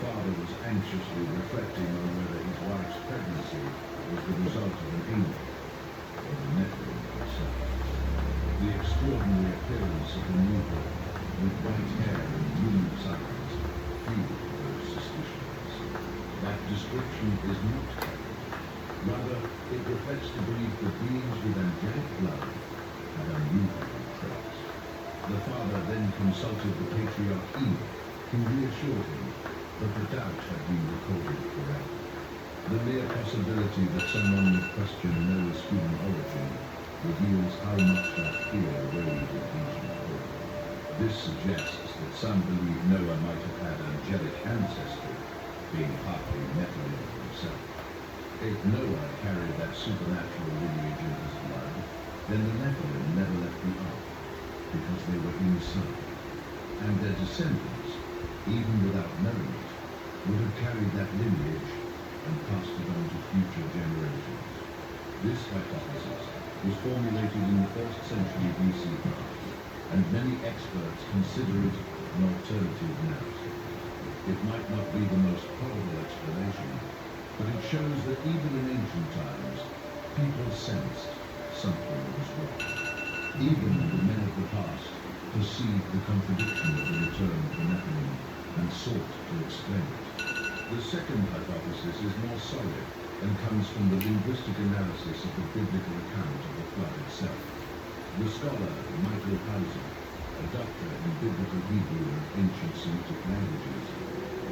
father was anxiously reflecting on whether his wife's pregnancy was the result of an angel or the Nephilim himself. The extraordinary appearance of the newborn, with white hair and luminous eyes, fueled those suspicions. That description is not correct. Rather, it reflects the belief that beings with angelic blood had unusual traits. The father then consulted the patriarch Enoch, who reassured him that the doubt had been recorded correctly. The mere possibility that someone would question Noah's human origin reveals how much that fear rose in ancient Rome. This suggests that some believe Noah might have had angelic ancestry, being partly Nephilim himself. If Noah carried that supernatural lineage in his blood, then the Nephilim never left the ark, because they were inside, and their descendants, even without knowing it, would have carried that lineage and passed it on to future generations. This hypothesis was formulated in the 1st century BC, and many experts consider it an alternative narrative. It might not be the most probable explanation, but it shows that even in ancient times, people sensed something was wrong. Even the men of the past perceived the contradiction of the return of the Nephilim and sought to explain it. The second hypothesis is more solid and comes from the linguistic analysis of the biblical account of the flood itself. The scholar Michael Heiser, a doctor in biblical Hebrew and ancient Semitic languages,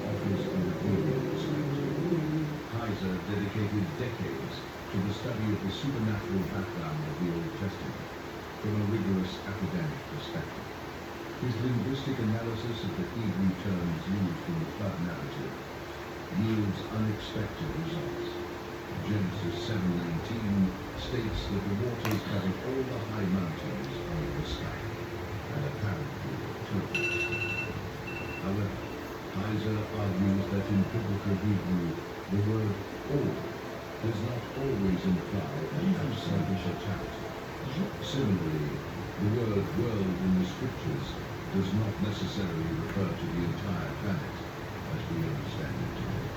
offers a revealing perspective. Heiser dedicated decades to the study of the supernatural background of the Old Testament from a rigorous academic perspective. His linguistic analysis of the Hebrew terms used in the flood narrative yields unexpected results. Genesis 7:19 states that the waters covered all the high mountains under the sky, and apparently total sky. However, Heiser argues that in biblical Hebrew, the word all does not always imply an absolute totality. Similarly, the word world in the scriptures does not necessarily refer to the entire planet as we understand it today.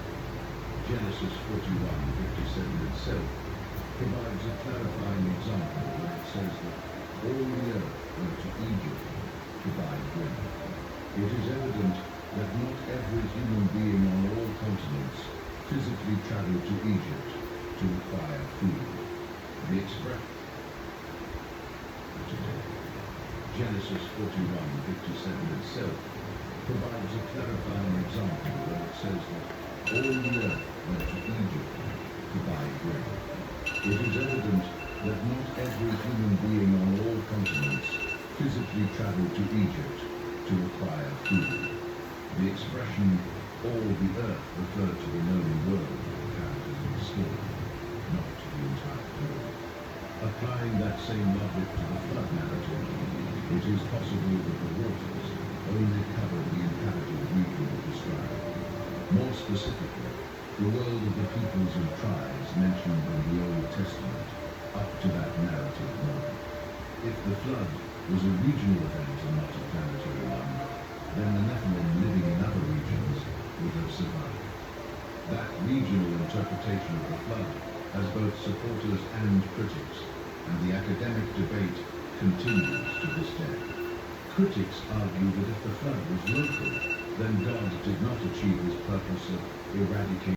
Genesis 41:57 itself provides a clarifying example where it says that all the earth went to Egypt to buy grain. It is evident that not every human being on all continents physically traveled to Egypt to acquire food. The expression today. Genesis 41:57 itself provides a clarifying example where it says that all the earth went to Egypt to buy grain. It is evident that not every human being on all continents physically traveled to Egypt to acquire food. The expression all the earth referred to the known world of the characters in the story, not to the entire world. Applying that same logic to the flood narrative, it is possible that the waters only covered the inhabited region described. More specifically, the world of the peoples and tribes mentioned in the Old Testament up to that narrative moment. If the flood was a regional event and not a planetary one, then the Nephilim living in other regions would have survived. That regional interpretation of the flood has both supporters and critics, and the academic debate continues to this day. Critics argue that if the flood was local, then God did not achieve his purpose of eradicating